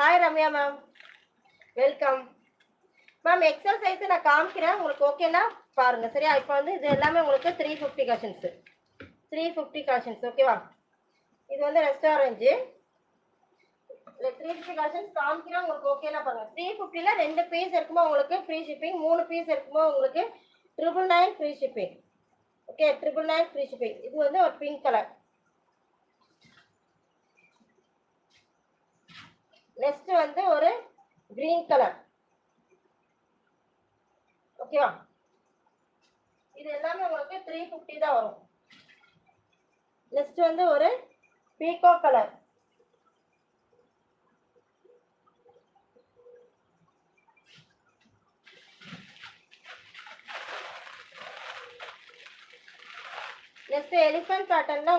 Hi Ramya ma'am, welcome ma'am. XL size நான் காமிக்கிறேன், உங்களுக்கு ஓகேனா பாருங்க சரியா. இப்போ வந்து இது எல்லாமே உங்களுக்கு 350 கலெக்ஷன்ஸ், 350 கலெக்ஷன்ஸ் ஓகேவா. இது வந்து ரெஸ்டாரண்ட் 350 கலெக்ஷன்ஸ் காமிக்கிறேன், உங்களுக்கு ஓகேனா பாருங்க. 350ல 2 பீஸ் இருக்குமோ உங்களுக்கு ஃப்ரீ ஷிப்பிங், 3 பீஸ் இருக்குமோ உங்களுக்கு 999 free shipping. Okay, 999 free shipping. இது வந்து ஒரு பிங்க் கலர். நெக்ஸ்ட் வந்து ஒரு கிரீன் கலர் ஓகேவா. இது எல்லாமே உங்களுக்கு 350 தான் வரும். நெக்ஸ்ட் வந்து ஒரு பீகோ கலர். நெக்ஸ்ட் எலிஃபண்ட் பேட்டர்ன்ல